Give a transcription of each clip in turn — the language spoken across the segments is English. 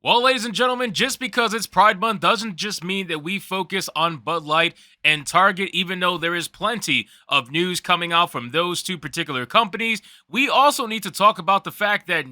Well, ladies and gentlemen, just because it's Pride Month doesn't just mean that we focus on Bud Light and Target, even though there is plenty of news coming out from those two particular companies. We also need to talk about the fact that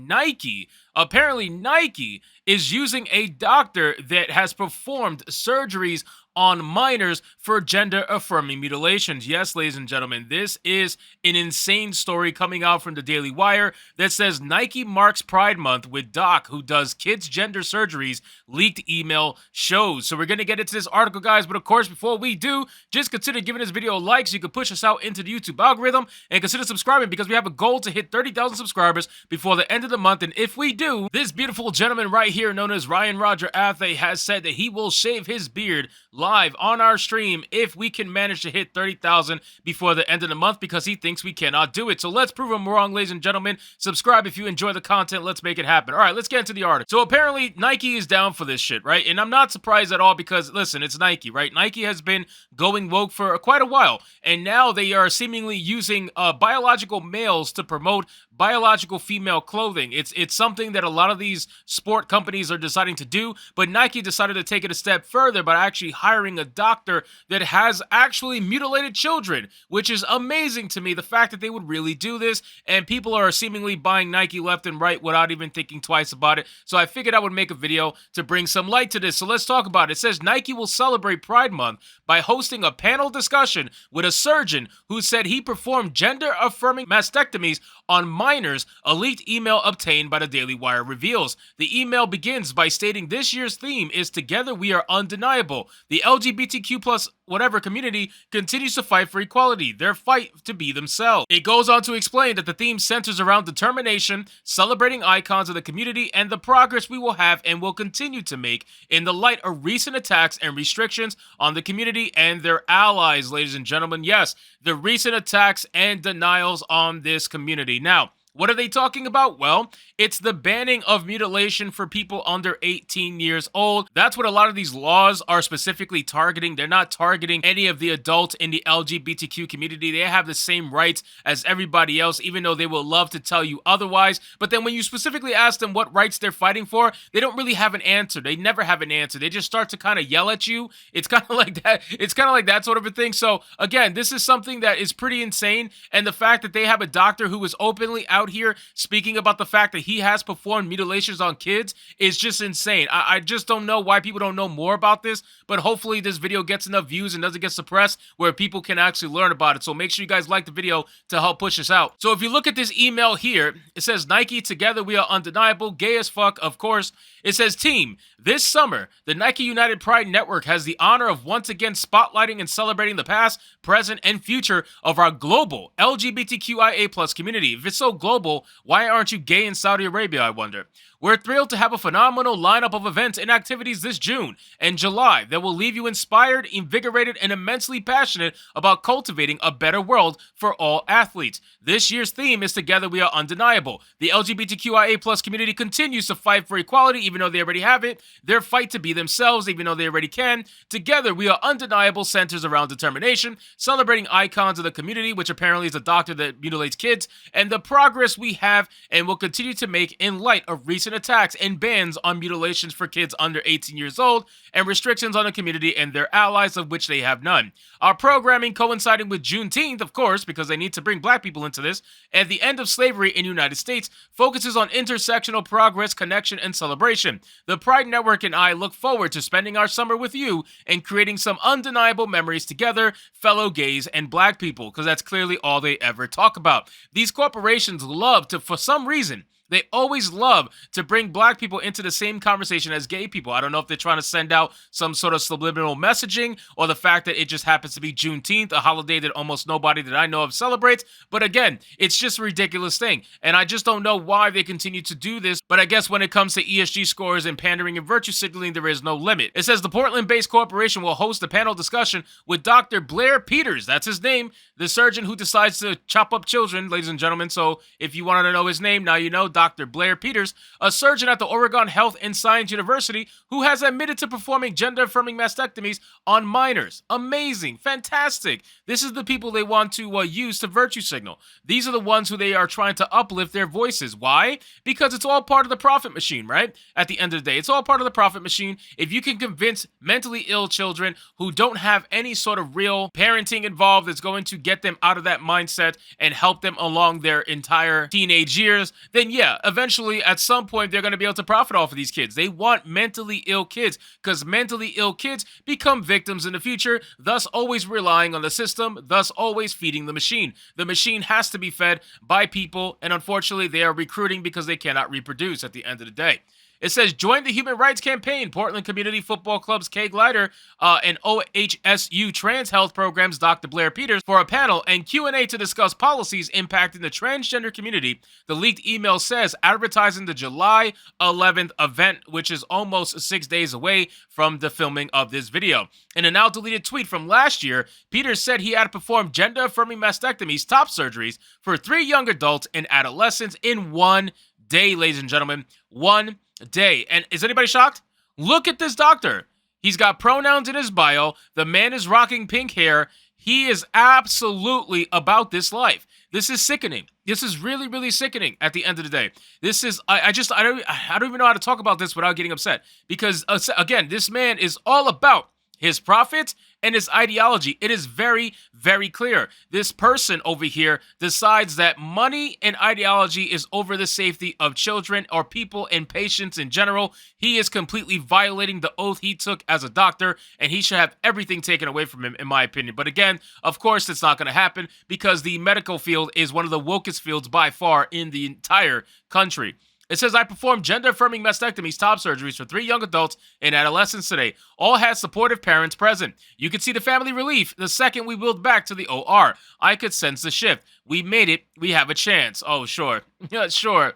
apparently Nike, is using a doctor that has performed surgeries on minors for gender-affirming mutilations. Yes, ladies and gentlemen, this is an insane story coming out from the Daily Wire that says Nike marks Pride Month with doc who does kids' gender surgeries, leaked email shows. So we're going to get into this article, guys, but of course, before we do, just consider giving this video a like so you can push us out into the YouTube algorithm, and consider subscribing because we have a goal to hit 30,000 subscribers before the end of the month, and if we do, this beautiful gentleman right here, known as Ryan Roger Athe, has said that he will shave his beard live on our stream if we can manage to hit 30,000 before the end of the month, because he thinks we cannot do it. So let's prove him wrong, ladies and gentlemen. Subscribe if you enjoy the content. Let's make it happen. All right, let's get into the article. So apparently Nike is down for this shit, right? And I'm not surprised at all because, listen, it's Nike, right? Nike has been going woke for quite a while, and now they are seemingly using biological males to promote biological female clothing. It's something that a lot of these sport companies are deciding to do, but Nike decided to take it a step further by actually hiring a doctor that has actually mutilated children, which is amazing to me, the fact that they would really do this, and people are seemingly buying Nike left and right without even thinking twice about it. So I figured I would make a video to bring some light to this. So let's talk about it. It says Nike will celebrate Pride Month by hosting a panel discussion with a surgeon who said he performed gender-affirming mastectomies on minors, a leaked email obtained by the Daily Wire reveals. The email begins by stating this year's theme is Together We Are Undeniable. The LGBTQ plus whatever community continues to fight for equality, their fight to be themselves. It goes on to explain that the theme centers around determination, celebrating icons of the community, and the progress we will have and will continue to make in the light of recent attacks and restrictions on the community and their allies, ladies and gentlemen. Yes, the recent attacks and denials on this community. Now, what are they talking about? Well, it's the banning of mutilation for people under 18 years old. That's what a lot of these laws are specifically targeting. They're not targeting any of the adults in the LGBTQ community. They have the same rights as everybody else, even though they will love to tell you otherwise. But then when you specifically ask them what rights they're fighting for, they don't really have an answer. They never have an answer. They just start to kind of yell at you. It's kind of like that. It's kind of like that sort of a thing. So again, this is something that is pretty insane. And the fact that they have a doctor who is openly out here speaking about the fact that he has performed mutilations on kids is just insane. I just don't know why people don't know more about this, but hopefully this video gets enough views and doesn't get suppressed where people can actually learn about it. So make sure you guys like the video to help push us out. So if you look at this email here, it says Nike, Together We Are Undeniable, gay as fuck, of course. It says, team, this summer, the Nike United Pride Network has the honor of once again spotlighting and celebrating the past, present, and future of our global LGBTQIA+ community. If it's so global, why aren't you gay in Saudi Arabia, I wonder? We're thrilled to have a phenomenal lineup of events and activities this June and July that will leave you inspired, invigorated, and immensely passionate about cultivating a better world for all athletes. This year's theme is Together We Are Undeniable. The LGBTQIA+ community continues to fight for equality even though they already have it. Their fight to be themselves even though they already can. Together We Are Undeniable centers around determination, celebrating icons of the community, which apparently is a doctor that mutilates kids, and the progress we have and will continue to make in light of recent attacks and bans on mutilations for kids under 18 years old and restrictions on the community and their allies, of which they have none. Our programming coinciding with Juneteenth, of course, because they need to bring black people into this, and the end of slavery in the United States focuses on intersectional progress, connection, and celebration. The Pride Network and I look forward to spending our summer with you and creating some undeniable memories together, fellow gays and black people, because that's clearly all they ever talk about. These corporations love to, for some reason, they always love to bring black people into the same conversation as gay people. I don't know if they're trying to send out some sort of subliminal messaging or the fact that it just happens to be Juneteenth, a holiday that almost nobody that I know of celebrates. But again, it's just a ridiculous thing. And I just don't know why they continue to do this. But I guess when it comes to ESG scores and pandering and virtue signaling, there is no limit. It says the Portland-based corporation will host a panel discussion with Dr. Blair Peters, that's his name, the surgeon who decides to chop up children, ladies and gentlemen. So if you wanted to know his name, now you know. Dr. Blair Peters, a surgeon at the Oregon Health and Science University, who has admitted to performing gender-affirming mastectomies on minors. Amazing. Fantastic. This is the people they want to use to virtue signal. These are the ones who they are trying to uplift their voices. Why? Because it's all part of the profit machine, right? At the end of the day, it's all part of the profit machine. If you can convince mentally ill children who don't have any sort of real parenting involved that's going to get them out of that mindset and help them along their entire teenage years, then yeah, eventually at some point they're going to be able to profit off of these kids. They want mentally ill kids because mentally ill kids become victims in the future, thus always relying on the system, thus always feeding the machine. The machine has to be fed by people, and unfortunately they are recruiting because they cannot reproduce at the end of the day. It says, join the Human Rights Campaign, Portland Community Football Club's Kay Glider, and OHSU Trans Health Program's Dr. Blair Peters for a panel and Q&A to discuss policies impacting the transgender community. The leaked email says, advertising the July 11th event, which is almost 6 days away from the filming of this video. In a now-deleted tweet from last year, Peters said he had performed gender-affirming mastectomies, top surgeries, for 3 young adults and adolescents in 1 day, ladies and gentlemen. 1 day. And is anybody shocked? Look at this doctor. He's got pronouns in his bio. The man is rocking pink hair. He is absolutely about this life. This is sickening. This is really, really sickening at the end of the day. This is, I don't even know how to talk about this without getting upset. Because, again, this man is all about his profits and his ideology. It is very, very clear. This person over here decides that money and ideology is over the safety of children or people and patients in general. He is completely violating the oath he took as a doctor, and he should have everything taken away from him, in my opinion. But again, of course, it's not going to happen because the medical field is one of the wokest fields by far in the entire country. It says, I performed gender-affirming mastectomies, top surgeries for 3 young adults and adolescents today. All had supportive parents present. You could see the family relief the second we wheeled back to the OR. I could sense the shift. We made it. We have a chance. Oh, sure. Yeah, sure.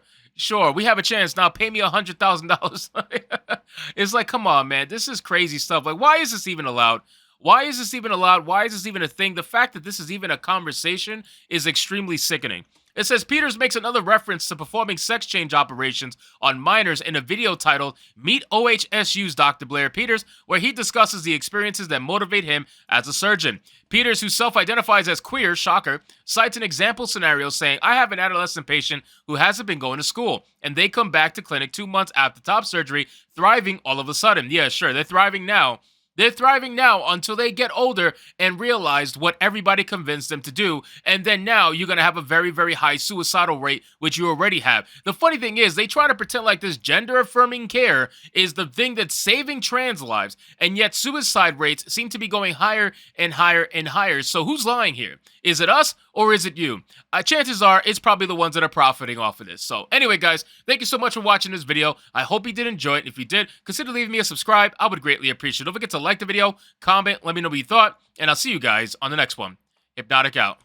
We have a chance. Now pay me $100,000. It's like, come on, man. This is crazy stuff. Like, why is this even allowed? Why is this even allowed? Why is this even a thing? The fact that this is even a conversation is extremely sickening. It says Peters makes another reference to performing sex change operations on minors in a video titled Meet OHSU's Dr. Blair Peters, where he discusses the experiences that motivate him as a surgeon. Peters, who self-identifies as queer, shocker, cites an example scenario saying, I have an adolescent patient who hasn't been going to school, and they come back to clinic 2 months after top surgery, thriving all of a sudden. Yeah, sure, they're thriving now. They're thriving now until they get older and realize what everybody convinced them to do. And then now you're going to have a very, very high suicidal rate, which you already have. The funny thing is they try to pretend like this gender-affirming care is the thing that's saving trans lives. And yet suicide rates seem to be going higher and higher and higher. So who's lying here? Is it us or is it you? Chances are it's probably the ones that are profiting off of this. So anyway, guys, thank you so much for watching this video. I hope you did enjoy it. If you did, consider leaving me a subscribe. I would greatly appreciate it. Don't forget to like the video, comment, let me know what you thought, and I'll see you guys on the next one. Hypnotic out.